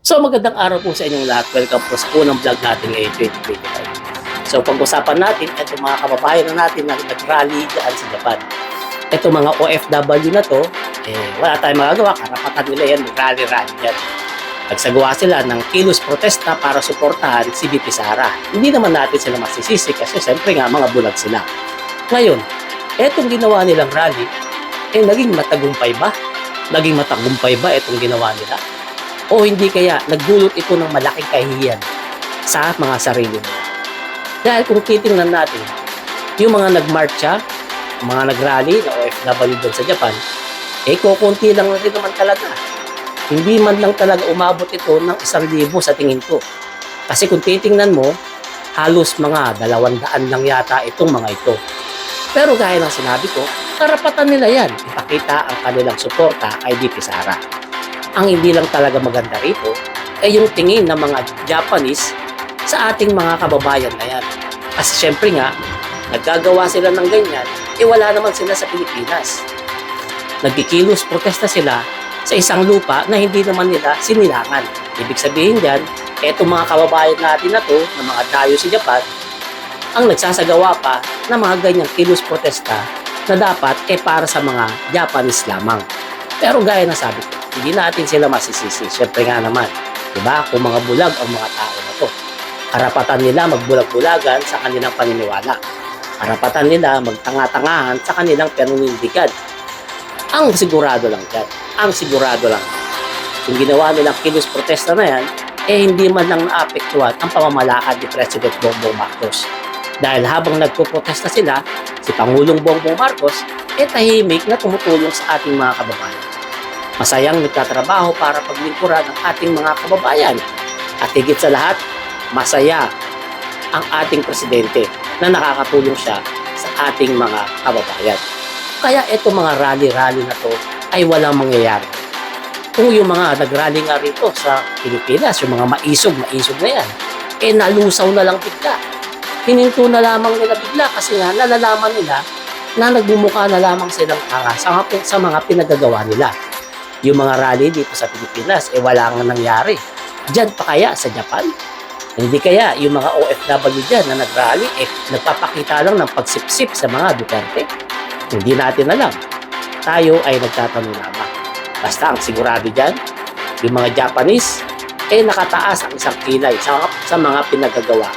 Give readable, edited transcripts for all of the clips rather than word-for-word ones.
So magandang araw po sa inyong lahat. Welcome po sa unang vlog natin ngayong 2025. So pag-usapan natin, ito mga kababayan na natin na nag-rally dyan sa Japan. Ito mga OFW na to, wala tayong magagawa. Karapatan nila yan, mag-rally-rally dyan. Nagsagawa sila ng kilos protesta para suportahan si VP Sara. Hindi naman natin sila masisisi kasi siyempre nga mga bulag sila. Ngayon, etong ginawa nilang rally, naging matagumpay ba? Naging matagumpay ba itong ginawa nila? O hindi kaya nagdulot ito ng malaking kahihiyan sa mga sarili nila? Dahil kung titingnan natin, yung mga nagmarcha, mga nagrally na OFW doon sa Japan, kukunti lang rin naman talaga. Hindi man lang talaga umabot ito ng 1,000 sa tingin ko. Kasi kung titingnan mo, halos mga 200 lang yata itong mga ito. Pero gaya ng sinabi ko, karapatan nila yan ipakita ang kanilang suporta kay VP Sara. Ang hindi lang talaga maganda rito ay yung tingin ng mga Japanese sa ating mga kababayan na yan. Kasi syempre nga, naggagawa sila ng ganyan, wala naman sila sa Pilipinas. Nagkikilos, protesta sila sa isang lupa na hindi naman nila sinilangan. Ibig sabihin dyan, etong mga kababayan natin na to, na mga dayo sa Japan, ang nagsasagawa pa ng mga ganyang kilos protesta na dapat para sa mga Japanese lamang. Pero gaya na sabi ko, hindi natin sila masisisi. Siyempre nga naman, diba? Kung mga bulag ang mga tao na to, karapatan nila magbulag-bulagan sa kanilang paniniwala. Karapatan nila magtanga-tangahan sa kanilang panunindigan. Ang sigurado lang dyan, kung ginawa nilang kilos protesta na yan, hindi man lang naapektuhan ang pamamalakad ni President Bongbong Marcos. Dahil habang nagpo-protesta sila, si Pangulong Bongbong Marcos, tahimik na tumutulong sa ating mga kababayan. Masayang nagtatrabaho para paglingkuran ang ating mga kababayan. At higit sa lahat, masaya ang ating presidente na nakakatulong siya sa ating mga kababayan. Kaya itong mga rally-rally na to ay walang mangyayari. Kung yung mga nag-rally nga rito sa Pilipinas, yung mga maisog na yan, nalusaw na lang bigla. Hininto na lamang nila bigla kasi nga nalalaman nila na nagbumuka na lamang silang tanga sa mga pinagagawa nila. Yung mga rally dito sa Pilipinas, wala nga nangyari. Diyan pa kaya sa Japan? Hindi kaya yung mga OFW dyan na nag-rally, nagpapakita lang ng pagsipsip sa mga Duterte? Hindi natin alam. Tayo ay nagtatanong lamang. Basta ang sigurado dyan, yung mga Japanese, nakataas ang isang kilay sa mga pinagagawa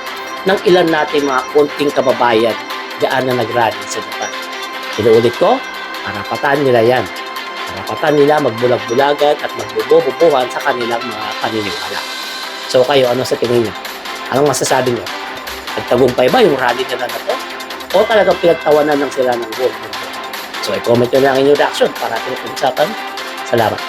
ng ilan natin mga konting kababayan diyan na nag-rally sa Japan. Inuulit ko, karapatan nila yan. Karapatan nila magbulag-bulagan at magbububuhan sa kanilang mga paniniwala. So kayo, ano sa tingin niyo? Anong masasabi niyo? Nagtagumpay ba yung rally nila na to? O talagang pinagtawanan lang sila ng buong mundo? So i-comment nyo lang ang inyong reaction para ating pag-usapan. Salamat.